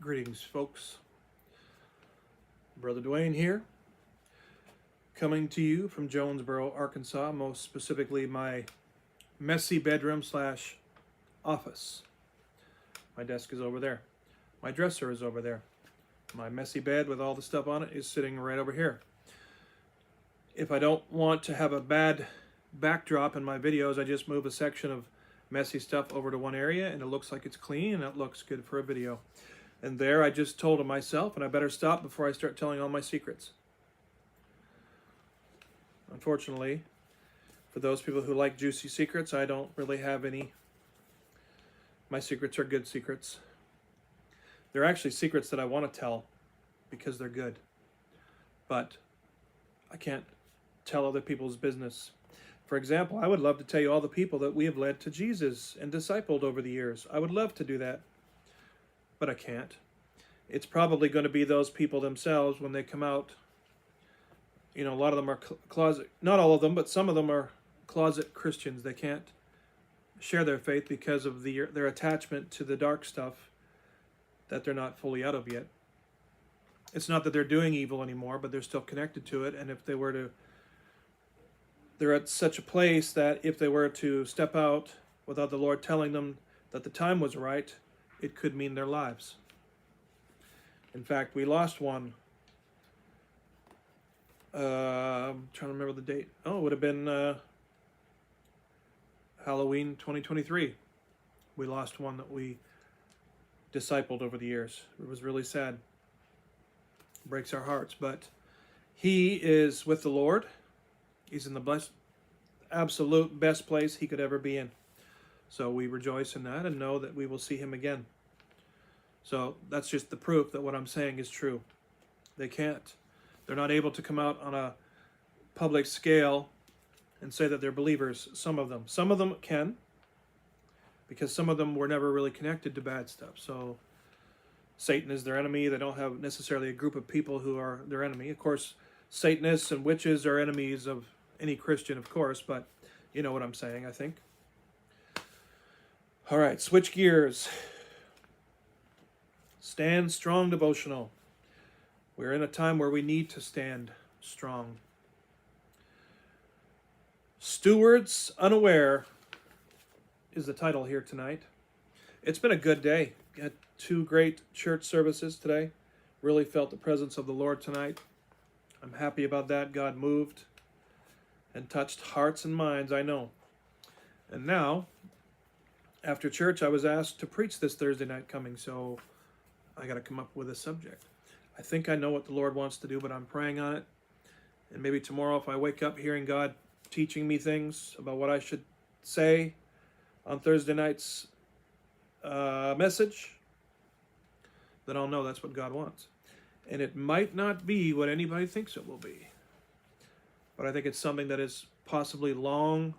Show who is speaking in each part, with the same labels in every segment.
Speaker 1: Greetings, folks. Brother Dwayne here, coming to you from Jonesboro, Arkansas, most specifically my messy bedroom slash office. My desk is over there. My dresser is over there. My messy bed with all the stuff on it is sitting right over here. If I don't want to have a bad backdrop in my videos, I just move a section of messy stuff over to one area and it looks like it's clean and it looks good for a video. And there I just told myself, and I better stop before I start telling all my secrets. Unfortunately, for those people who like juicy secrets, I don't really have any. My secrets are good secrets. They're actually secrets that I want to tell because they're good. But I can't tell other people's business. For example, I would love to tell you all the people that we have led to Jesus and discipled over the years. I would love to do that. But I can't. It's probably going to be those people themselves when they come out. You know, a lot of them are closet, not all of them, but some of them are closet Christians. They can't share their faith because of their attachment to the dark stuff that they're not fully out of yet. It's not that they're doing evil anymore, but they're still connected to it. And if they were to, they're at such a place that if they were to step out without the Lord telling them that the time was right, it could mean their lives. In fact, we lost one. I'm trying to remember the date. Oh, it would have been Halloween 2023. We lost one that we discipled over the years. It was really sad. It breaks our hearts. But he is with the Lord. He's in the absolute best place he could ever be in. So we rejoice in that and know that we will see him again. So that's just the proof that what I'm saying is true. They can't. They're not able to come out on a public scale and say that they're believers, some of them. Some of them can, because some of them were never really connected to bad stuff. So Satan is their enemy. They don't have necessarily a group of people who are their enemy. Of course, Satanists and witches are enemies of any Christian, of course, but you know what I'm saying, I think. All right, switch gears. Stand strong devotional. We're in a time where we need to stand strong. Stewards Unaware is the title here tonight. It's been a good day. Had 2 great church services today. Really felt the presence of the Lord tonight. I'm happy about that. God moved and touched hearts and minds, I know. And now, after church, I was asked to preach this Thursday night coming, so I got to come up with a subject. I think I know what the Lord wants to do, but I'm praying on it. And maybe tomorrow, if I wake up hearing God teaching me things about what I should say on Thursday night's message, then I'll know that's what God wants. And it might not be what anybody thinks it will be. But I think it's something that is possibly long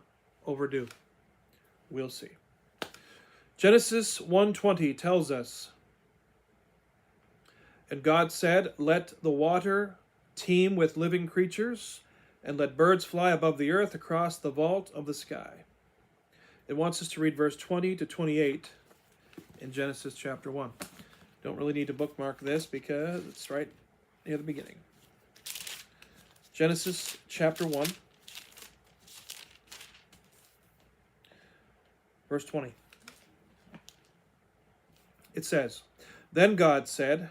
Speaker 1: overdue. We'll see. Genesis 1:20 tells us, "And God said, let the water teem with living creatures, and let birds fly above the earth across the vault of the sky." It wants us to read verse 20 to 28 in Genesis chapter 1. Don't really need to bookmark this because it's right near the beginning. Genesis chapter 1, verse 20. It says, "Then God said,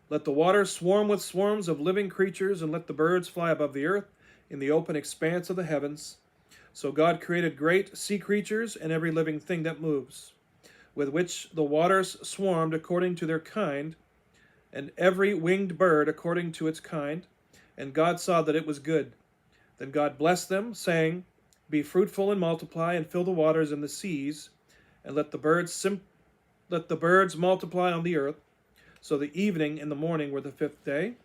Speaker 1: let the waters swarm with swarms of living creatures, and let the birds fly above the earth in the open expanse of the heavens. So God created great sea creatures and every living thing that moves, with which the waters swarmed according to their kind, and every winged bird according to its kind. And God saw that it was good. Then God blessed them, saying, be fruitful and multiply, and fill the waters and the seas, and let the birds multiply on the earth. So the evening and the morning were the 5th day.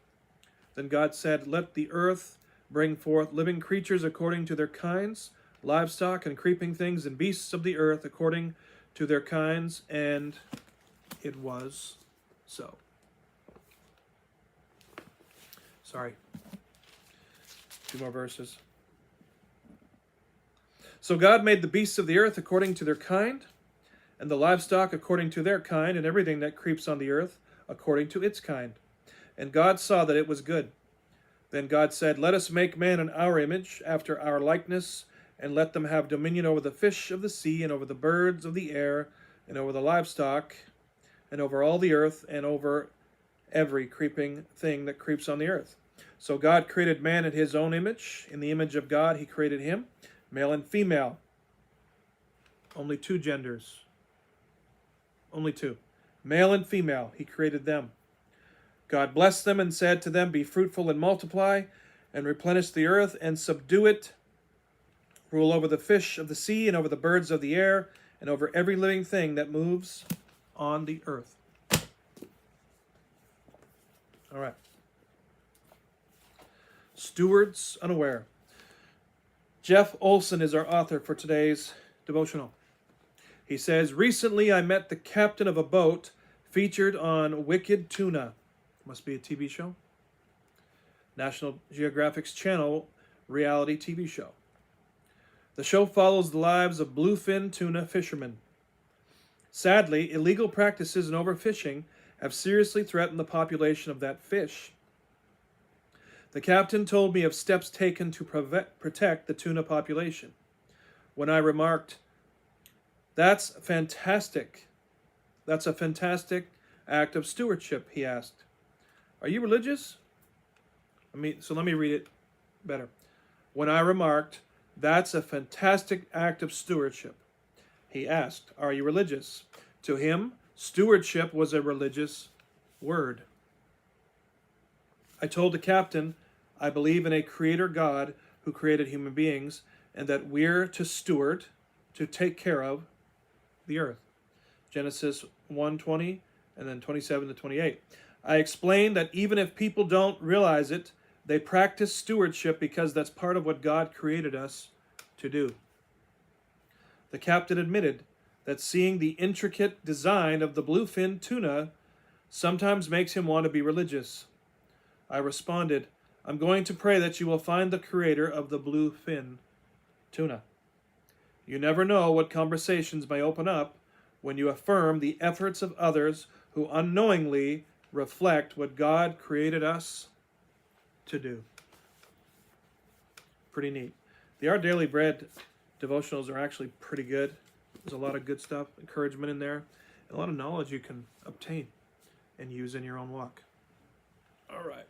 Speaker 1: Then God said, let the earth bring forth living creatures according to their kinds, livestock and creeping things, and beasts of the earth according to their kinds. And it was so." Sorry. 2 more verses. "So God made the beasts of the earth according to their kind, and the livestock according to their kind, and everything that creeps on the earth, according to its kind. And God saw that it was good. Then God said, "Let us make man in our image, after our likeness, and let them have dominion over the fish of the sea, and over the birds of the air, and over the livestock, and over all the earth, and over every creeping thing that creeps on the earth." So God created man in his own image. In the image of God he created him, male and female. Only two genders. Only two. Male and female, he created them. God blessed them and said to them, "Be fruitful and multiply, and replenish the earth, and subdue it. Rule over the fish of the sea, and over the birds of the air, and over every living thing that moves on the earth." All right. Stewards unaware. Jeff Olson is our author for today's devotional. He says, "Recently I met the captain of a boat featured on Wicked Tuna." Must be a TV show. National Geographic's Channel reality TV show. The show follows the lives of bluefin tuna fishermen. Sadly, illegal practices and overfishing have seriously threatened the population of that fish. The captain told me of steps taken to protect the tuna population. When I remarked, "That's fantastic. That's a fantastic act of stewardship," he asked, "Are you religious?" Let me read it better. When I remarked, "That's a fantastic act of stewardship," he asked, "Are you religious?" To him, stewardship was a religious word. I told the captain, I believe in a creator God who created human beings, and that we're to steward, to take care of the earth. Genesis 1:20 and then 27 to 28. I explained that even if people don't realize it, they practice stewardship because that's part of what God created us to do. The captain admitted that seeing the intricate design of the bluefin tuna sometimes makes him want to be religious. I responded, I'm going to pray that you will find the creator of the bluefin tuna. You never know what conversations may open up when you affirm the efforts of others who unknowingly reflect what God created us to do. Pretty neat. The Our Daily Bread devotionals are actually pretty good. There's a lot of good stuff, encouragement in there, and a lot of knowledge you can obtain and use in your own walk. All right.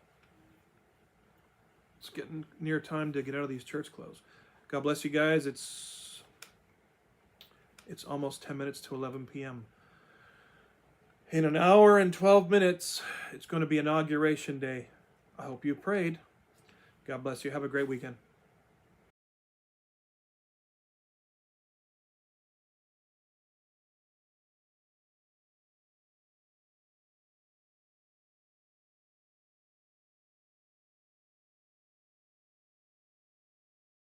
Speaker 1: It's getting near time to get out of these church clothes. God bless you guys. It's almost 10 minutes to 11 p.m. In an hour and 12 minutes, it's going to be Inauguration Day. I hope you prayed. God bless you. Have a great weekend.